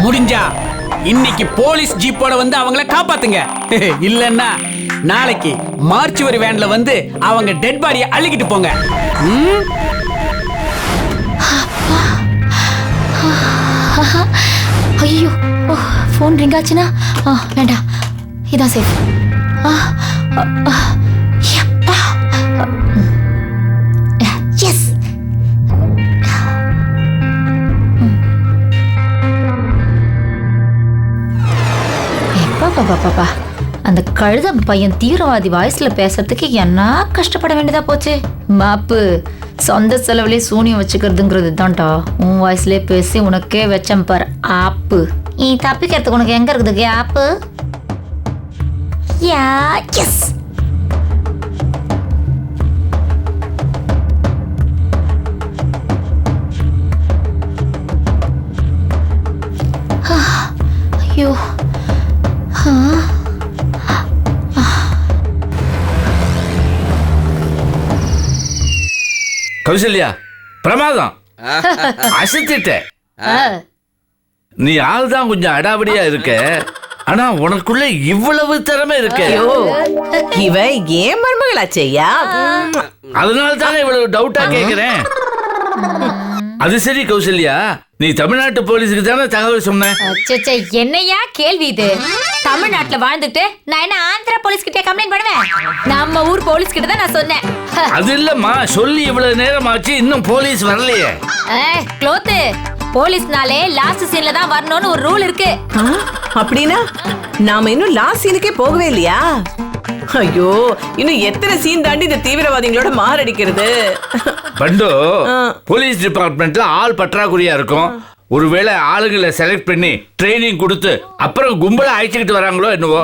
முடிஞ்சா இன்னைக்கு போலீஸ் ஜீப்போட வந்து அவங்கள காப்பாத்துங்க. இல்லன்னா நாளைக்கு மார்ச்சுவரி வேன்ல வந்து அவங்க டெட் பாடியை அள்ளிக்கிட்டு போங்க. ஐயோ, ஃபோன் ரிங் ஆச்சுன்னா வேண்டாம், இதான் சேஃப். எஸ். பாப்பா, அந்த கழுத பையன் தீவிரவாதி வாய்ஸ்ல பேசுறதுக்கு என்ன கஷ்டப்பட வேண்டியதா போச்சு. மாப்பு, சொந்த செலவுலேயே சூனியம் வச்சுக்கிறதுங்கிறது தான்டா. உன் வாய்ஸ்லேயே பேசி உனக்கே வச்சம் பாரு ஆப்பு. நீ தப்பிக்கிறதுக்கு உனக்கு எங்க இருக்குது ஆப்பு? யா, எஸ். ஐயோ, கௌசல்யா, பிரமாதம், அசத்திட்ட. நீ ஆள் தான் கொஞ்சம் அடாவடியா இருக்க, ஆனா உனக்குள்ள இவ்வளவு திறமை இருக்க. இவ ஏன் மருமகளாச்சையா? அதனால தானே இவ்வளவு டவுட்டா கேக்குறேன். அது சரி கௌசல்யா, நீ தமிழ்நாட்டு போலீஸுக்கு தானே தகவல் சொன்ன? என்னையா கேள்வி இது? தமிழ்நாட்டுல வாழ்ந்துட்டு நான் என்ன ஆந்திரா போலீஸ் கிட்ட கம்ப்ளைண்ட் பண்ணுவேன்? நம்ம ஊர் போலீஸ் கிட்ட தான் நான் சொன்னேன். அது இல்லம்மா, சொல்லி இவ்வளவு நேரம் ஆச்சு, இன்னும் போலீஸ் வரலையே. க்ளோத்து, போலீஸ்னாலே லாஸ்ட் சீன்ல தான் வரணும்னு ஒரு ரூல் இருக்கு. அப்படின்னா நாம இன்னும் லாஸ்ட் சீனுக்கே போகவே இல்லையா? ஐயோ, இன்னும் எத்தனை சீன் தாண்டி இந்த தீவிரவாதிகளோட மாரடிக்கிறது? பண்டு, போலீஸ் டிபார்ட்மெண்ட்ல ஆள் பற்றாக்குறையா இருக்கும். ஒருவேளை ஆளுங்களை செலக்ட் பண்ணி ட்ரைனிங் கொடுத்து அப்புறம் கும்பலா அழைச்சிக்கிட்டு வராங்களோ என்னவோ.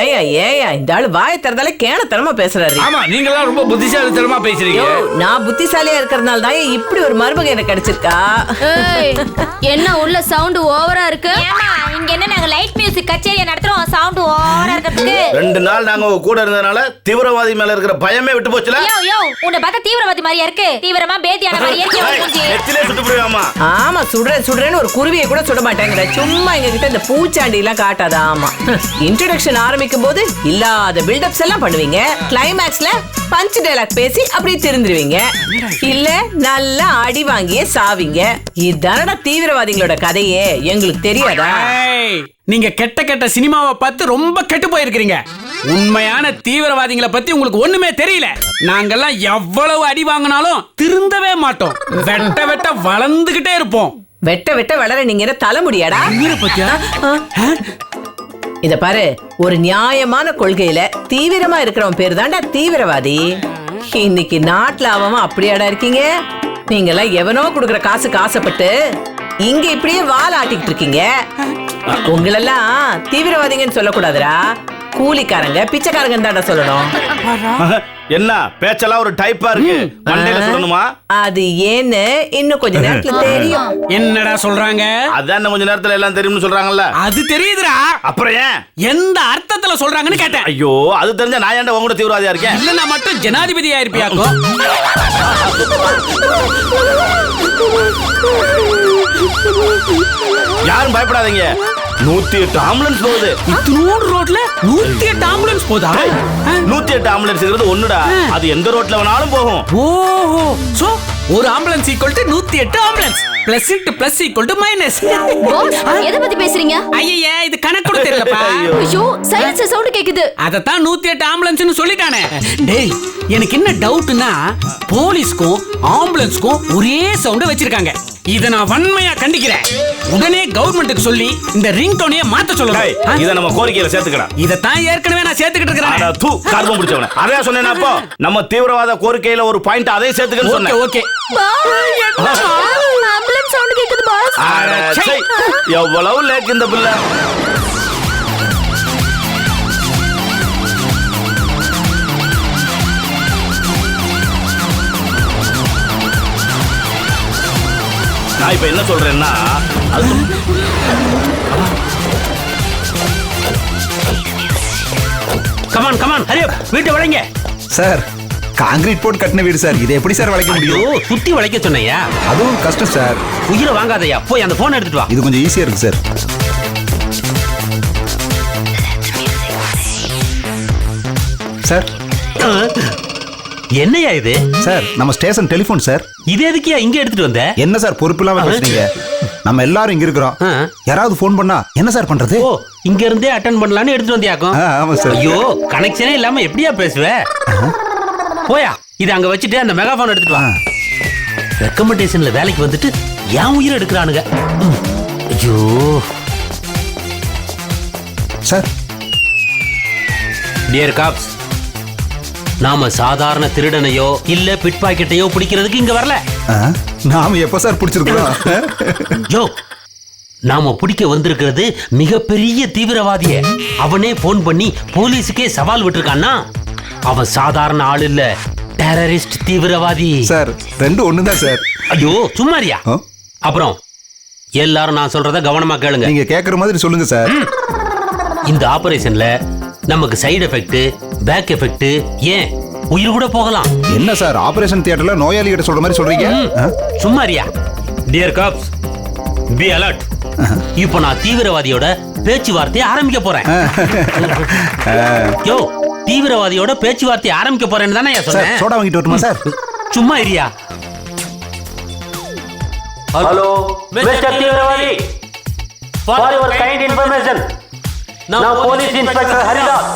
ஏயா இந்த ஆளு வாயை திறந்தாலே கேனத்தனமா பேசுறாரு. ஆமா, நீங்களாம் ரொம்ப புத்திசாலித்தனமா பேசுறீங்க. நான் புத்திசாலியா இருக்கிறதுனால தான் இப்படி ஒரு மருமக எனக்கு கிடைச்சிருக்கா. என்ன உள்ள சவுண்ட் ஓவரா இருக்கு? இங்க என்ன நாங்க லைட் மியூசிக் கச்சேரியை நடத்துறோம், சவுண்ட் ஓவரா இருக்கிறதுக்கு. 2 நாள் நாங்க கூட இருந்ததனால தீவிரவாதி மேல இருக்கிற பயமே விட்டு போச்சுல. யோ, உன்னை பார்த்தா தீவிரவாதி மாதிரியா இருக்கு? தீவிரமா பேதியான மாதிரியா இருக்கு. நெத்திலே சுட்டு போடுவாமா? ஆமா, சுடுறேன்னு ஒரு குருவியை கூட சுட மாட்டேங்கிற. சும்மா எங்க கிட்ட இந்த பூச்சாண்டி எல்லாம் காட்டாத. ஆமா, இன்ட்ரோடக்ஷன் ஆரம்பிக்கும் போது இல்லாத பில்டப்ஸ் எல்லாம் பண்ணுவீங்க. கிளைமேக்ஸ்ல பஞ்ச் டைலாக் பேசி அப்படியே திருந்துருவீங்க. இல்ல நல்லா அடி வாங்கியே சாவீங்க. இதானடா தீவிரவாதிகளோட கதையே. எங்களுக்கு தெரியாதா? நீங்க கெட்ட கெட்ட சினிமாவை பார்த்து ரொம்ப கெட்டு போயிருக்கீங்க. உண்மையான தீவிரவாதிகளை பத்தி உங்களுக்கு ஒண்ணுமே தெரியல. நாங்கெல்லாம் எவ்வளவு அடி வாங்கினாலும் திருந்தவே மாட்டோம். வெட்ட வெட்ட வளர்ந்துகிட்டே இருப்போம். வெட்ட வெட்ட வளர நீங்க என்ன தலை முடியாடா? இத பாரு, ஒரு நியாயமான கொள்கையில தீவிரமா இருக்கிறவன் பேரு தான்டா தீவிரவாதி. இன்னைக்கு நாட்டுல அவன் அப்படியாடா இருக்கீங்க? நீங்க எல்லாம் எவனோ குடுக்கற காசுக்கு ஆசைப்பட்டு இங்க இப்படியே வால் ஆட்டிக்கிட்டு இருக்கீங்க. உங்களெல்லாம் தீவிரவாதிங்கன்னு சொல்லக்கூடாதுடா. கூலிக்காரங்க, பிச்சைக்காரங்க தான்டா சொல்லணும். என்ன பேச்செல்லாம் ஒரு டைப்பா இருக்கு. மண்டையில சொல்லணுமா? அது ஏன்னு இன்னும் கொஞ்ச நேரத்துல தெரியும். என்னடா சொல்றாங்க? அதான் கொஞ்ச நேரத்துல எல்லாம் தெரியும்னு சொல்றாங்கல்ல. அது தெரியுதுடா. அப்புறம் ஏன் எந்த அர்த்தத்துல சொல்றாங்கன்னு கேட்டேன். ஐயோ, அது தெரிஞ்சா நான் ஏன்டா உங்க கூட தீவிரவாதியா இருக்கேன்? இல்ல, நான் மட்டும் ஜனாதிபதியா இருப்பியாக்கோ. யாரும் பயப்படாதீங்க. 108 ஆம்புலன்ஸ் போகுது. இத்தனோடு ரோட்ல 108 ஆம்புலன்ஸ் போதா? 108 ஆம்புலன்ஸ் ஒண்ணுடா. அது எந்த ரோட்ல வேணாலும் போகும். ஓஹோ, சோ ஒரு ambulance equal to 108 ambulance. Plus into plus equal to minus. எதை பத்தி பேசுறீங்க? ஐயே, இது கணக்கு கூட தெரியலப்பா. ஐயோ, சைலன்ஸ் சவுண்ட் கேக்குது. அதத்தான் 108 ஆம்புலன்ஸ்னு சொல்லிட்டானே. டேய், எனக்கு என்ன டவுட்னா, போலீஸ்க்கும் ஆம்புலன்ஸ்க்கும் ஒரே சவுண்ட் வச்சிருக்காங்க. இத நான் வன்மையா கண்டிக்கிறேன். உடனே கவர்மெண்ட்டுக்கு சொல்லி இந்த ரிங் டோனையே மாத்த சொல்லுங்க. இத நம்ம கோரிக்கையில சேர்த்துக்கலாம். இதத்தான் ஏற்கனவே நான் சேர்த்துக்கிட்டு இருக்கேன். தூ கர்மம் பிடிச்சவனே. அதே சொன்னேனா அப்போ நம்ம தீவிரவாத கோரிக்கையில ஒரு பாயிண்ட் அதே சேர்த்துக்கன்னு சொன்னேன். ஓகே. ஆம்புலன்ஸ் சவுண்ட் கேக்குது பாஸ். எவ்வளவு லேக் இந்த பிள்ளை. நான் இப்ப என்ன சொல்றேன்னா, கமான் ஹரி அப், வீட்டை வளைங்க. சார், காங்கிரீட் போட்டு கட்டின வீடு சார். இது எப்படி சார் வளைக்க ஐயோ முடியும்? சுத்தி வளைக்க சொன்னையா? அதுவும் கஷ்டம் சார். உயிரை வாங்காதயா, போய் அந்த போன் எடுத்துட்டு வா. இது கொஞ்சம் ஈஸியா இருக்கு சார். சார் என்னையா இது? சார் நம்ம ஸ்டேஷன் டெலிபோன் சார். இது எதுக்கியா இங்க எடுத்துட்டு வந்த? என்ன சார் பொறுப்பு இல்லாம பேசுறீங்க? நம்ம எல்லாரும் இங்க இருக்கிறோம். ஆ. யாராவது போன் பண்ணா என்ன சார் பண்றது? ஓ, இங்க இருந்தே அட்டெண்ட் பண்ணலாம்னு எடுத்துட்டு வந்தியாக்கும். ஆமா சார். ஐயோ, கனெக்ஷனே இல்லாம எப்படியா பேசுவ? போயா, இத அங்க வச்சுட்டு அந்த மெகாஃபோன் எடுத்துட்டு வா. ரெக்கமெண்டேஷன்ல வேலைக்கு வந்துட்டு என் உயிரை எடுக்கிறானுங்க. ஐயோ சார். டியர் காப்ஸ், நாம சாதாரண திருடனையோ இல்ல பிட் பாக்கெட்டையோ பிடிக்கிறதுக்கு இங்க வரல. நாம எப்ப சார் பிடிச்சிருக்கோம்? ஜோ, நாம பிடிக்க வந்திருக்கிறது மிகப்பெரிய தீவிரவாதிய. அவனே போன் பண்ணி போலீஸுக்கே சவால் விட்டுருக்கான்னா அவன் சாதாரண ஆள் இல்ல, டெரரிஸ்ட் தீவிரவாதி. சார் ரெண்டும் ஒண்ணுதான் சார். ஐயோ சும்மாரியா. ஆ? அப்புறம் எல்லாரும் நான் சொல்றத கவனமா கேளுங்க. நீங்க கேக்குற மாதிரி சொல்லுங்க சார். இந்த ஆபரேஷன்ல நமக்கு சைடு எஃபெக்ட், பேக் எஃபெக்ட், ஏன் உயிர் கூட போகலாம். என்ன சார் ஆபரேஷன் தியேட்டர்ல நோயாளி கிட்ட சொல்ற மாதிரி சொல்றீங்க? சும்மாரியா. Dear cops, be alert. இப்போ நான் தீவிரவாதியோட பேச்சுவார்த்தையை ஆரம்பிக்க போறேன். யோ, தீவிரவாதியோட பேச்சுவார்த்தையை ஆரம்பிக்க போறேன்னு தானே சார் சொன்னேன். சோடா வாங்கிட்டு வரட்டுமா சார்? சும்மா இரியா. ஹலோ மிஸ்டர் தீவிரவாதி, ஃபார் யுவர் கைண்ட் இன்ஃபர்மேஷன், நான் police inspector Haridas,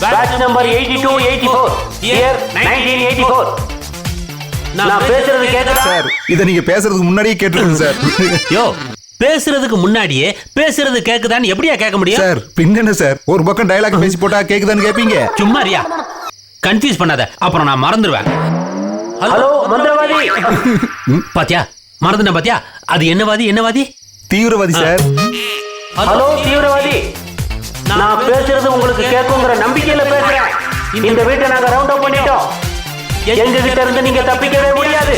batch number 8284, year 1984. நான் பேசுறது கேக்குதா? சார் இத நீங்க பேசுறதுக்கு முன்னாடியே கேட்டுருங்க சார். யோ, பேசுறதுக்கு முன்னாடியே பேசுறது கேக்குதான்னு எப்படியா கேட்க முடியும்? சார் பின்ன சார் ஒரு பக்கம் டயலாக் பேசி போட்டா கேக்குதான்னு கேப்பீங்க. சும்மா ரியா, கன்ஃபியூஸ் பண்ணாத, அப்புறம் நான் மறந்துடுவேன். ஹலோ மந்திரவாதி. பாத்தியா, மறந்துட்டேன் பாத்தியா? அது என்னவாதி? என்னவாதி? தீவிரவாதி சார். ஹலோ தீவிரவாதி, நான் பேசுறது உங்களுக்கு கேட்குங்கிற நம்பிக்கையில பேசுறேன். இந்த வீட்டை நாங்க ரவுண்ட் அப் பண்ணிட்டோம். எங்க கிட்ட இருந்து நீங்க தப்பிக்கவே முடியாது.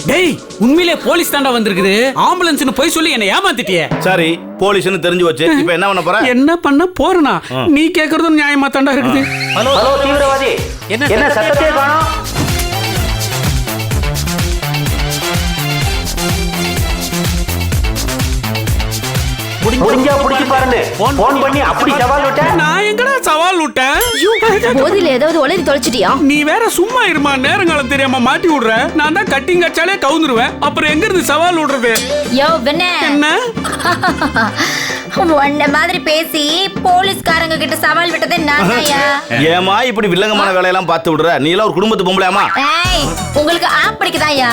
டேய், உண்மையிலே போலீஸ் தாண்டா வந்திருக்குது. ஆம்புலன்ஸ்னு போய் சொல்லி என்ன ஏமாத்திட்டியே. சரி போலீஸ்னு தெரிஞ்சு வச்சு இப்ப என்ன பண்ண போற? என்ன பண்ண போறனா? நீ கேக்குறதும் நியாயமா தாண்டா இருக்குது. ஹலோ ஹலோ தீவிரவாதி, என்ன சத்தத்தை காணோம்? முடிஞ்சா புடிச்சு பாருங்க. போன் பண்ணி அப்படி சவால் விட்ட. நான் எங்கடா சவால் விட்டேன்? போதில ஏதாவது உளறி தொலைச்சிட்டியா? நீ வேற சும்மா இருமா, நேரங்காலம் தெரியாம மாட்டி விடுற. நான் தான் கட்டிங் கச்சாலே கவுந்துருவேன். அப்புறம் எங்க இருந்து சவால் விடுறது? யோ வெண்ணே, என்ன உன்ன மாதிரி பேசி போலீஸ்காரங்க கிட்ட சவால் விட்டதே நான் தான்யா. ஏமா இப்படி வில்லங்கமான வேலையெல்லாம் பார்த்து விடுற? நீ எல்லாம் ஒரு குடும்பத்து பொம்பளையாமா? ஏய், உங்களுக்கு ஆப் பிடிக்குதாயா?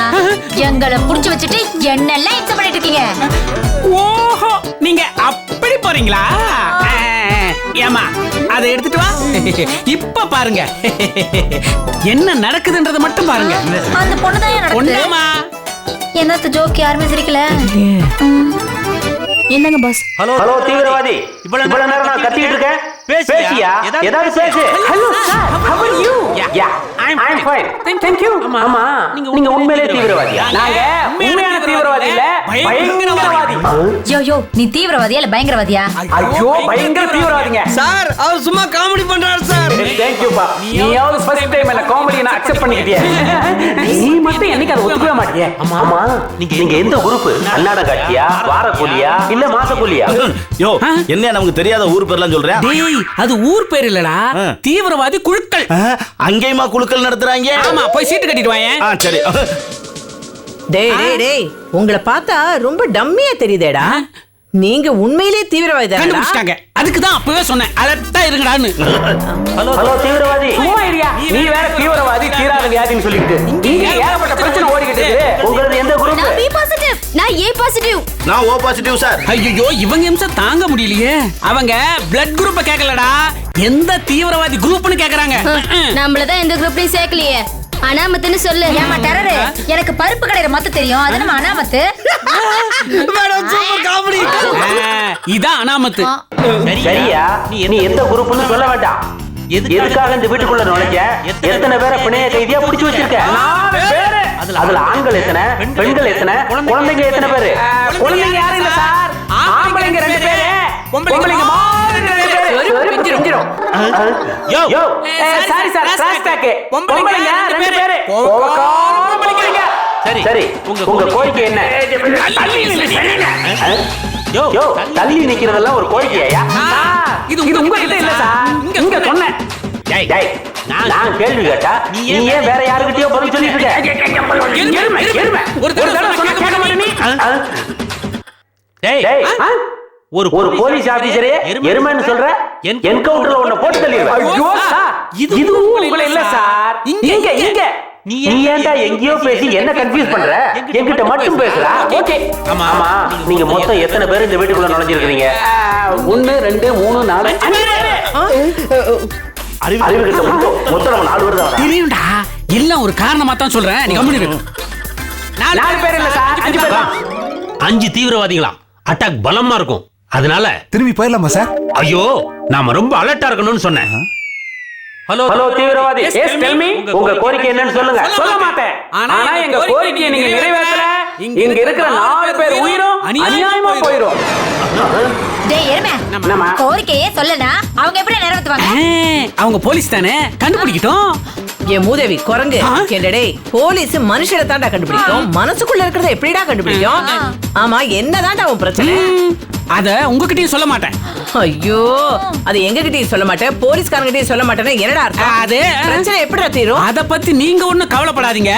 எங்களை புடிச்சு வச்சுட்டு என்னெல்லாம் இன்சல்ட் பண்ணிட்டு இருக்கீங்க? ஓஹோ, நீங்க அப்படி போறீங்களா? ஏமா அதை எடுத்துட்டு வா. இப்ப பாருங்க என்ன நடக்குதுன்றத மட்டும் பாருங்க. அந்த பொண்ணு தான் நடக்குது. ஒண்ணுமா என்னத்த ஜோக் யாருமே சிரிக்கல. என்னங்க பாஸ்? ஹலோ ஹலோ தீவிரவாதி, இவ்வளவு நேரம் நான் கத்திட்டு இருக்கேன். பேசியா? ஏதாவது பேசு. Hello sir, how are you? Yeah, I'm fine. Thank you. ஆமா, நீங்க உண்மையிலே தீவிரவாதியா? நாங்க உண்மையான தீவிரவாதி இல்ல, பயங்கரவாதி. யோ யோ, நீ தீவிரவாதியா இல்ல பயங்கரவாதியா? ஐயோ, பயங்கர தீவிரவாதிங்க சார். அவர் சும்மா காமெடி பண்றாரு சார். Thank you பா. நீயாவது ஃபர்ஸ்ட் டைம் என்ன காமெடியை நான் அக்செப்ட் பண்ணிக்கிட்டியே. நீ மட்டும் என்னைக்கு அதை ஒத்துக்கவே மாட்டியே. ஆமா, நீங்க எந்த குரூப்? அன்னாட காட்சியா, வாரக்கூலியா இல்ல மாசக்கூலியா? யோ என்ன நமக்கு தெரியாத ஊர் பேர்லாம் சொல்றேன். டேய், அது ஊர் பேர் இல்லடா, தீவிரவாதி குழுக்கள். அங்கேயுமா குழுக்கள் நடத்துறாங்க? ஆமா, போய் சீட்டு கட்டிட்டு வாயேன். சரி. டேய் டேய் டேய், உங்களை பார்த்தா ரொம்ப டம்மியா தெரியுதேடா. நீங்க உண்மையிலே தீவிரவாதி தானடா? கண்டுபிடிச்சிட்டாங்க. அதுக்கு தான் அப்பவே சொன்னேன் அலர்ட்டா இருங்கடான்னு. ஹலோ ஹலோ தீவிரவாதி, சும்மா இருயா. நீ வேற தீவிரவாதி தீராத வியாதின்னு சொல்லிட்டு இங்க ஏகப்பட்ட பிரச்சனை ஓடிக்கிட்டு இருக்கு. உங்களுக்கு எந்த குரூப்? நான் பி பாசிட்டிவ். நான் ஏ பாசிட்டிவ். நான் ஓ பாசிட்டிவ் சார். ஐயோ, இவங்க நிமிஷம் தாங்க முடியலையே. அவங்க பிளட் குரூப்பை கேட்கலடா, எந்த தீவிரவாதி குரூப்னு கேக்குறாங்க. நம்மள தான் எந்த குரூப்லயும் சேர்க்கலையே. அனாமத்துன்னு சொல்லு. ஏமா டெரர், எனக்கு பருப்பு கடையிற மத்த தெரியும். அது நம்ம அனாமத்து. Madam super comedy. இதான் அனாமத்து. சரியா? நீ எந்த குரூப்னு சொல்ல வேண்டாம். எதுக்காக இந்த வீட்டுக்குள்ள நுழைஞ்ச? எத்தனை பேரை பிணைய கைதியா பிடிச்சு வச்சிருக்க? 4 பேரு. அதுல ஆண்கள் எத்தனை, பெண்கள் எத்தனை, குழந்தைங்க எத்தனை பேரு? குழந்தைங்க யாரும் இல்ல சார், ஆம்பளைங்க 2 பேரு, பொம்பளைங்க 3 பேரு. யோ சாரி சார் கிராஸ் பேக் பொம்பளைங்க ரெண்டு பேரு சரி உங்க கோரிக்கை என்ன? யோ தள்ளி நிக்கிறதெல்லாம் ஒரு கோரிக்கையா? இது உங்ககிட்ட இல்ல சார், இங்க சொன்னேன். நான் கேள்வி கேட்டா நீ ஏன் வேற யாருக்கிட்டயோ பதில் சொல்லிட்டு இருக்க? ஒரு தடவை சொன்னா கேட்க மாட்டே நீ. டேய் ஒரு போலீஸ் ஆபீசரே எருமைன்னு சொல்ற? என்கவுண்டர்ல உன்னை போட்டு தள்ளிடுவேன். ஐயோ சார், இது உங்களை இல்ல சார், இங்க நீ ஏன்டா எங்கேயோ பேசி என்ன கன்ஃபியூஸ் பண்ற? என்கிட்ட மட்டும் பேசுறா? ஓகே. ஆமா நீங்க மொத்தம் எத்தனை பேர் இந்த வீட்டுக்குள்ள நுழைஞ்சிருக்கீங்க? 1 2 3 4 அறிவு கிட்ட மொத்தம் 4 பேர் தான். தெரியும்டா, எல்லாம் ஒரு காரணமா தான் சொல்றேன், நீ கம்பெனி இரு. 4 பேர் இல்ல சார், 5 பேர் தான். 5 தீவிரவாதிகளாம். அட்டாக் பலமா இருக்கும். அதனால திரும்பி போயிடலாமா சார்? ஐயோ நாம ரொம்ப அலர்ட்டா இருக்கணும்னு சொன்னேன். ஹலோ தீவிரவாதி, எஸ் டெல் மீ. உங்க கோரிக்கை என்னன்னு சொல்லுங்க. சொல்ல மாட்டேன், ஆனா எங்க கோரிக்கையை நீங்க நிறைவேற்றல, இங்க இருக்கிற 4 பேர் உயிரும் அநியாயமா போயிடும். டேய் எருமை, கோரிக்கையே சொல்லனா அவங்க எப்படி நிறைவேத்துவாங்க? அவங்க போலீஸ் தானே, கண்டுபிடிக்கட்டும். என் மூதேவி குரங்கு கேட்டடே, போலீஸ் மனுஷனை தாண்டா கண்டுபிடிக்கும், மனசுக்குள்ள இருக்கிறத எப்படிடா கண்டுபிடிக்கும்? ஆமா, என்னதான்டா உன் பிரச்சனை? அத உங்ககிட்டயும் சொல்ல மாட்டேன். ஐயோ, அது எங்க கிட்டயும் சொல்ல மாட்டேன், போலீஸ்காரங்கிட்டயும் சொல்ல மாட்டேன்னா என்னடா அர்த்தம்? அது பிரச்சனை எப்படிடா தீரும்? அத பத்தி நீங்க ஒண்ணும் கவலைப்படாதீங்க.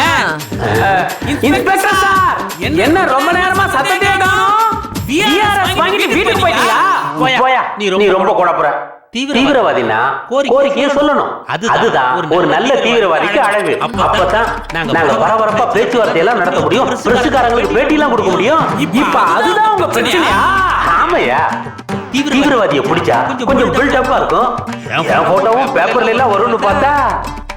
இன்ஸ்பெக்டர் சார், என்ன ரொம்ப நேரமா சத்தத்தை காணோம்? விஆர்எஸ் வாங்கிட்டு வீட்டுக்கு போயிட்டீங்களா? போயா நீ ரொம்ப குழப்புற. தீவிரவாதினா கோரிக்கையை சொல்லணும். அதுதான் ஒரு நல்ல தீவிரவாதிக்கு அழகு. அப்பதான் நாங்க பரபரப்பா பேச்சுவார்த்தை எல்லாம் நடத்த முடியும், பிரசுக்காரங்களுக்கு பேட்டி எல்லாம் கொடுக்க முடியும். இப்ப அதுதான் உங்க பிரச்சனையா? ஆமையா, தீவிரவாதியை பிடிச்சா கொஞ்சம் பில்டப்பா இருக்கும். என் போட்டோவும் பேப்பர்ல எல்லாம் வரும்னு பார்த்தா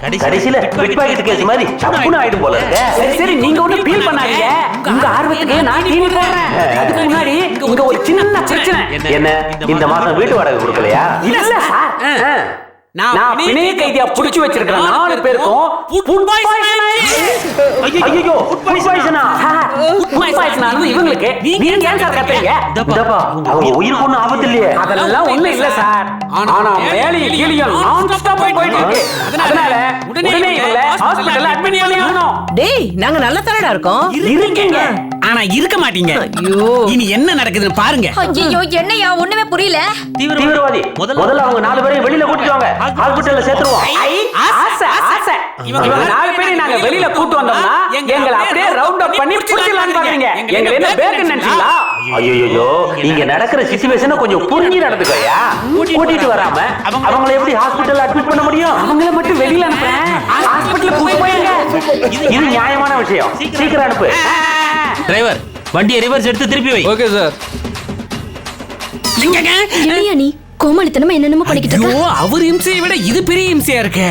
கடைசியில பிட்பாக்கெட் கேஸ் மாதிரி சப்புன்னு ஆயிடும் போல இருக்கு. சரி நீங்க ஒண்ணு ஃபீல் பண்ணாதீங்க, உங்க ஆர்வத்துக்கு நான் டிவி போடுறேன். அதுக்கு முன்னாடி இங்க ஒரு சின்ன பிரச்சனை. என்ன இந்த மாசம் வீட்டு வாடகை கொடுக்கலையா? இல்ல சார், நான் பிணைய கைதியா புடிச்சு வச்சிருக்கேன் 4 பேருக்கும் ஃபுட் பாய்சன் ஆயிடுச்சு. ஐயோ ஃபுட் பாய்சனா? ஃபுட் பாய்சன் ஆனது இவங்களுக்கு. நீங்க ஏன் சார் கத்துறீங்க? இதப்பா அவங்க உயிருக்கு ஒண்ணும் ஆபத்து இல்லையே. அதெல்லாம் ஒண்ணும் இல்ல சார், ஆனா மேலையும் கீழையும் நான் ஸ்டாப் போயிட்டு இருக்கு. அதனால உடனே இவங்களை ஹாஸ்பிடல்ல அட்மிட் பண்ணியாகணும். டேய், நாங்க நல்ல தானடா இருக்கோம். இருக்கீங்க, ஆனா இருக்க மாட்டீங்க. ஐயோ, இனி என்ன நடக்குதுன்னு பாருங்க. ஐயோ என்னையா ஒண்ணுமே புரியல. தீவிரவாதி முதல்ல அவங்க 4 பேரையும் வெளியில கூட்டிட்டு வாங்க, ஹாஸ்பிடல்ல சேர்த்துருவோம். ஆசை இவங்க 4 பேரையும் நாங்க வெளியில கூட்டி வந்தோம்னா எங்களை அப்படியே ரவுண்ட் அப் பண்ணி புடிச்சலாம்னு பாக்குறீங்க. எங்க என்ன பேக்குன்னு நினைச்சீங்களா? ஐயோ இங்க நடக்கிற சிச்சுவேஷனை கொஞ்சம் புரிஞ்சு நடந்துக்கோயா. கூட்டிட்டு வராம அவங்களை எப்படி ஹாஸ்பிடல்ல அட்மிட் பண்ண முடியும்? அவங்கள மட்டும் வெளியில அனுப்புறேன், ஹாஸ்பிடல்ல கூட்டி போயங்க. இது நியாயமான விஷயம், சீக்கிரம் அனுப்பு. டிரைவர் வண்டியை ரிவர்ஸ் எடுத்து திருப்பி வை. Okay sir. இல்லையா நீ கோமாளித்தனமா என்னென்னமோ பண்ணிக்கிட்டு இருக்க. ஐயோ, அவர் இம்சையை விட இது பெரிய இம்சையா இருக்கு.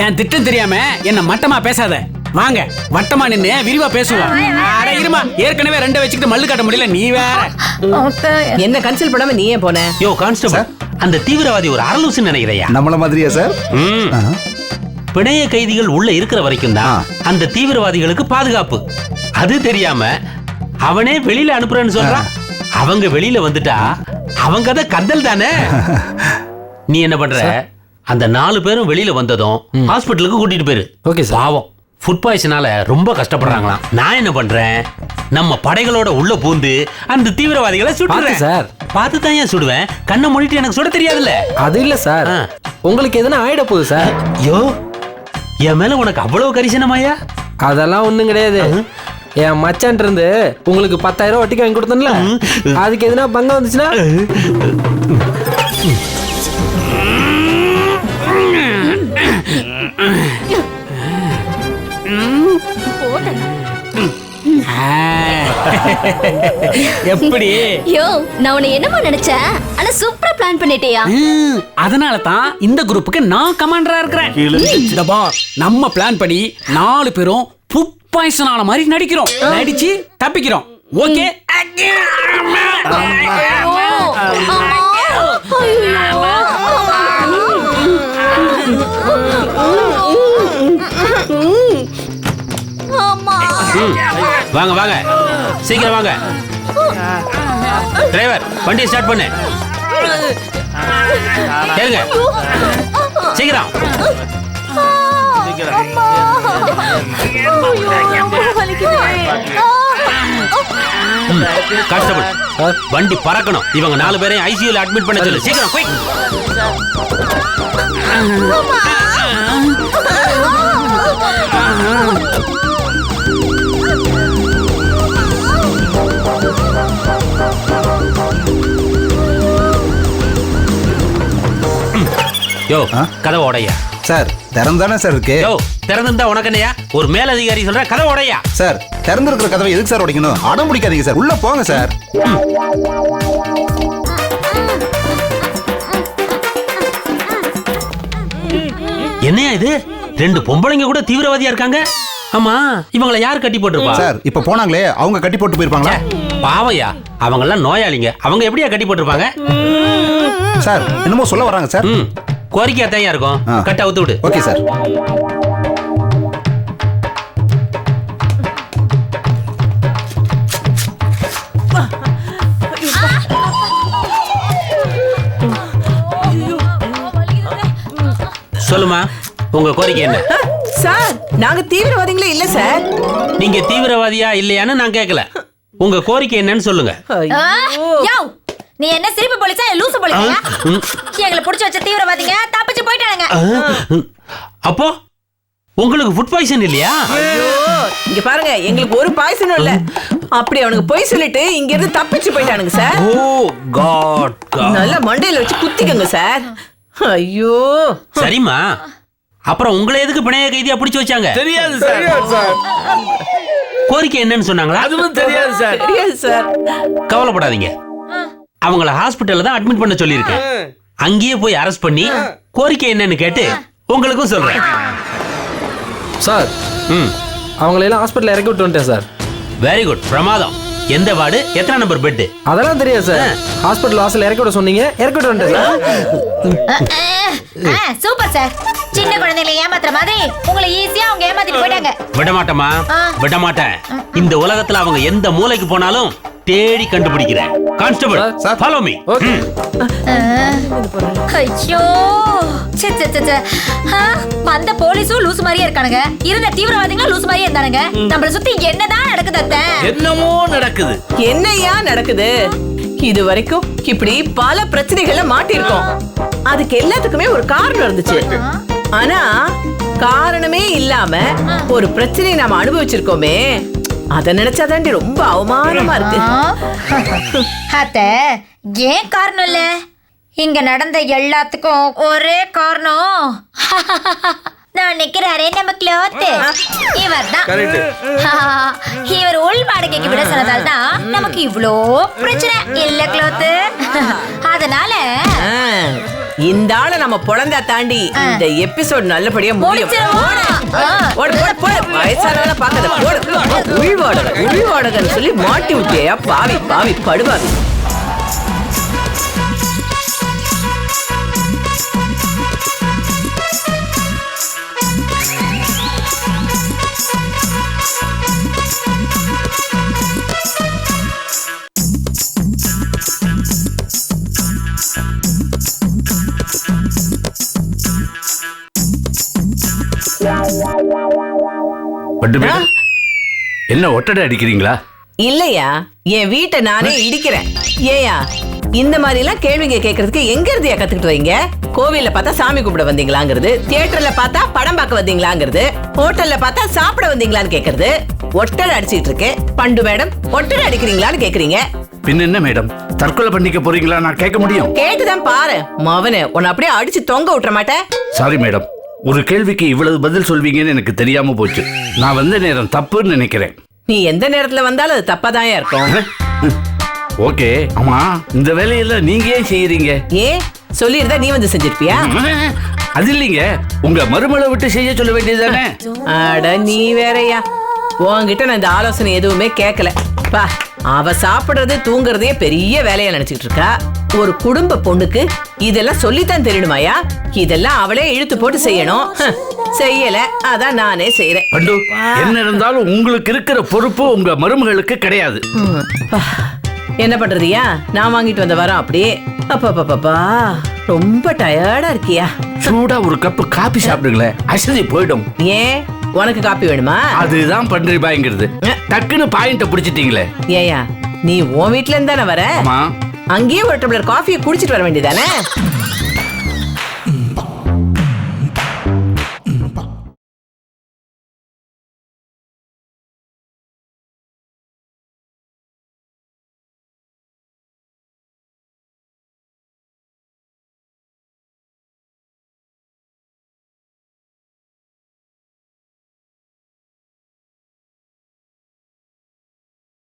என் திட்டம் தெரியாம என்ன மட்டமா பேசாத. வாங்க வட்டமா நின்னு விரிவா பேசுவோம். அட இருமா, ஏற்கனவே 2 வச்சுக்கிட்டு மல்லு காட்ட முடியல, நீ வேற. என்ன கன்சல்ட் பண்ணாம நீ ஏன் போன? யோ கான்ஸ்டபிள், அந்த தீவிரவாதி ஒரு அரலூசுன்னு நினைக்கிறையா? நம்மள மாதிரியா சார்? பிணைய கைதிகள் உள்ள இருக்கிற வரைக்கும் தான் அந்த தீவிரவாதிகளுக்கு பாதுகாப்பு. அது தெரியாம அவனே வெளியில அனுப்புறேன்னு சொல்றான். அவங்க வெளியில வந்துட்டா அவங்க கதை கந்தல் தானே. நீ என்ன பண்ற? அந்த 4 பேரும் வெளியில வந்ததும் ஹாஸ்பிட்டலுக்கு கூட்டிட்டு போயிரு. Okay sir. பாவம் ஃபுட் பாய்சனால ரொம்ப கஷ்டப்படுறாங்களாம். நான் என்ன பண்றேன், நம்ம படைகளோட உள்ள பூந்து அந்த தீவிரவாதிகளை சுட்டுறேன் சார். பார்த்து தான் ஏன் சுடுவேன், கண்ணை மூடிட்டு எனக்கு சுட தெரியாதுல்ல. அது இல்ல சார், உங்களுக்கு எதுனா ஆயிட போகுது சார். ஐயோ, என் மேல உனக்கு அவ்வளவு கரிசனமாயா? அதெல்லாம் ஒண்ணும் கிடையாது. என் மச்சான் இருந்து உங்களுக்கு 10,000 வட்டிக்கு வாங்கி கொடுத்தேன்ல, அதுக்கு எதுனா பங்கம் வந்துச்சுன்னா எப்படி? யோ, நான் உன்னை என்னமா நினைச்சேன், ஆனா சூப்பரா பிளான் பண்ணிட்டியா. அதனால தான் இந்த குரூப்புக்கு நான் கமாண்டரா இருக்கிறேன். இந்த பார், நம்ம பிளான் படி 4 பேரும் ஃபுட் பாய்சன் ஆன மாதிரி நடிக்கிறோம், நடிச்சு தப்பிக்கிறோம். ஓகே? வாங்க வாங்க, சீக்கிரம் வாங்க. டிரைவர் வண்டியை ஸ்டார்ட் பண்ணு. கேளுங்க. சீக்கிரம். கான்ஸ்டபிள், வண்டி பறக்கணும். இவங்க 4 பேரையும் ஐசியூல அட்மிட் பண்ண சொல்லு. சீக்கிரம் போய். யோ, கதவை உடையா. சார் திறந்தானே சார் இருக்கு. யோ, திறந்திருந்தா உனக்கு என்னையா? ஒரு மேலதிகாரி சொல்ற கதவை உடையா. சார் திறந்திருக்கிற கதவை எதுக்கு சார் உடைக்கணும்? அடம் பிடிக்காதீங்க சார், உள்ள போங்க சார். என்னையா இது? 2 பொம்பளைங்க கூட தீவிரவாதியா இருக்காங்க. ஆமா, இவங்களை யார் கட்டி போட்டுருப்பா? சார் இப்ப போனாங்களே அவங்க கட்டி போட்டு போயிருப்பாங்களா? பாவையா, அவங்க எல்லாம் நோயாளிங்க. அவங்க எப்படியா கட்டி போட்டிருப்பாங்க? சார் என்னமோ சொல்ல வராங்க சார். கோரிக்கையா தான் இருக்கும். கட்ட அவுத்து விடு. Okay sir. சொல்லுமா, உங்க கோரிக்கை என்ன? சார் நாங்க தீவிரவாதிகளே இல்ல சார். நீங்க தீவிரவாதியா இல்லையான்னு நான் கேட்கல. உங்க கோரிக்கை என்னன்னு சொல்லுங்க. யோவ், நீ என்ன சிரிப்பு போலீஸா லூசு போலீஸா? எங்களை புடிச்சு வச்ச தீவிரவாதிங்க தப்பிச்சு போயிட்டானுங்க. அப்போ உங்களுக்கு ஃபுட் பாய்சன் இல்லையா? இங்க பாருங்க, எங்களுக்கு ஒரு பாய்சனும் இல்ல. அப்படி அவனுக்கு போய் சொல்லிட்டு இங்க இருந்து தப்பிச்சு போயிட்டானுங்க சார். ஓ காட். நல்ல மண்டையில வச்சு குத்திக்கங்க சார். ஐயோ. சரிம்மா, அப்புறம் உங்களை எதுக்கு பிணைய கைதியா பிடிச்சு வச்சாங்க? தெரியாது சார். கோரிக்கை என்னன்னு சொன்னாங்களா? அதுவும் தெரியாது சார். தெரியாது சார். கவலைப்படாதீங்க, அவங்கள ஹாஸ்பிட்டல்ல தான் அட்மிட் பண்ண சொல்லியிருக்கேன். அங்கேயே போய் அரெஸ்ட் பண்ணி கோரிக்கை என்னன்னு கேட்டு உங்களுக்கும் சொல்றேன். சார் அவங்களெல்லாம் ஹாஸ்பிட்டல் இறக்கி விட்டு வந்துட்டேன் சார். வெரி குட், பிரமாதம். எந்த வார்டு, எத்தனை நம்பர் பெட்? அதெல்லாம் தெரியாது சார். ஹாஸ்பிட்டல் வாசல் இறக்கி விட சொன்னீங்க, இறக்கி விட்டு வந்துட்டேன் சார். Super sir. சின்ன குழந்தைகளை ஏமாத்துற மாதிரி உங்களை ஈஸியா அவங்க ஏமாத்திட்டு போயிட்டாங்க. விட மாட்டேமா, விட மாட்டேன். இந்த உலகத்துல அவங்க எந்த மூலைக்கு போனாலும் தேடி கண்டுபிடிக்கிறேன். Constable, follow me. ஐயோ, அந்த போலீஸும் லூசு மாதிரியே இருக்கானுங்க. இருந்த தீவிரவாதிகளும் லூசு மாதிரியே இருந்தானுங்க. நம்மள சுத்தி என்னதான் நடக்குது அத்தை? என்னமோ நடக்குது. என்னையா நடக்குது? இது வரைக்கும் இப்படி பல பிரச்சனைகள்ல மாட்டிருக்கோம். அதுக்கு எல்லாத்துக்குமே ஒரு காரணம் இருந்துச்சு. ஆனா காரணமே இல்லாம ஒரு பிரச்சனையை நாம அனுபவிச்சிருக்கோமே, அத நினைச்சாதாண்டி ரொம்ப அவமானமா இருக்கு. அத்தை, ஏன் காரணம் இல்ல? இங்க நடந்த எல்லாத்துக்கும் ஒரே காரணம் நான் நிக்கிறாரே நம்ம க்ளோத். இவர் தான். இவர் உள் வாடகைக்கு விட சொன்னதால தான் நமக்கு இவ்ளோ பிரச்சனை இல்ல க்ளோத். அதனால இந்த ஆளை நம்ம பொழந்தா தாண்டி இந்த எபிசோட் நல்லபடியா முடியும். வயசானவள பாக்காத, உள்வாடகன்னு சொல்லி மாட்டி விட்டியா பாவி பாவி படுவாவி. என்ன ஒட்டடை அடிக்கிறீங்களா? இல்லையா, என் வீட்டை நானே இடிக்கிறேன். ஏயா இந்த மாதிரி எல்லாம் கேள்விங்க கேட்கறதுக்கு எங்க இருந்தியா கத்துக்கிட்டு வைங்க? கோவில்ல பார்த்தா சாமி கூப்பிட வந்தீங்களாங்கிறது, தியேட்டர்ல பார்த்தா படம் பார்க்க வந்தீங்களாங்கிறது, ஹோட்டல்ல பார்த்தா சாப்பிட வந்தீங்களான்னு கேக்குறது. ஒட்டடை அடிச்சிட்டு இருக்கேன். பண்டு மேடம் ஒட்டடை அடிக்கிறீங்களான்னு கேக்குறீங்க. பின் என்ன மேடம், தற்கொலை பண்ணிக்க போறீங்களா? நான் கேட்க முடியும்? கேட்டுதான் பாரு மவனே, உன்னை அப்படியே அடிச்சு தொங்க விட்டுற மாட்டேன். சாரி மேடம், ஒரு கேள்விக்கு இவ்வளவு பதில் சொல்வீங்கன்னு எனக்கு தெரியாம போச்சு. நான் வந்த நேரம் தப்புன்னு நினைக்கிறேன். நீ எந்த நேரத்துல வந்தாலும் அது தப்பாதான் இருக்கும். ஓகே, ஆமா இந்த வேலையெல்லாம் நீங்க ஏன் செய்யறீங்க? ஏன் சொல்லிருந்தா நீ வந்து செஞ்சிருப்பியா? அது இல்லைங்க, உங்க மருமலை விட்டு செய்ய சொல்ல வேண்டியதுதானே? அட நீ வேறயா, உன்கிட்ட நான் இந்த ஆலோசனை எதுவுமே கேட்கல. பா, அவ சாப்பிடுறது தூங்குறதே பெரிய வேலையா நினைச்சிட்டு இருக்கா. ஒரு குடும்ப பொண்ணுக்கு இதெல்லாம் சொல்லித்தான் தெரியணுமாயா? இதெல்லாம் அவளே இழுத்து போட்டு செய்யணும். செய்யல, அதான் நானே செய்யறேன். பண்டு, என்ன இருந்தாலும் உங்களுக்கு இருக்கிற பொறுப்பு உங்க மருமகளுக்கு கிடையாது. என்ன பண்றதுயா, நான் வாங்கிட்டு வந்த வரோம் அப்படியே. அப்பா ரொம்ப டயர்டா இருக்கியா? சூடா ஒரு கப் காபி சாப்பிடுங்களேன், அசதி போயிடும். ஏன் உனக்கு காப்பி வேணுமா? அதுதான் பன்றி பாய்ங்கிறது. டக்குன்னு பாயிண்ட புடிச்சிட்டீங்களே. ஏயா நீ உன் வீட்ல இருந்தானே வர? ஆமா. அங்கேயே ஒரு டம்ளர் காஃபியை குடிச்சிட்டு வர வேண்டியதானே?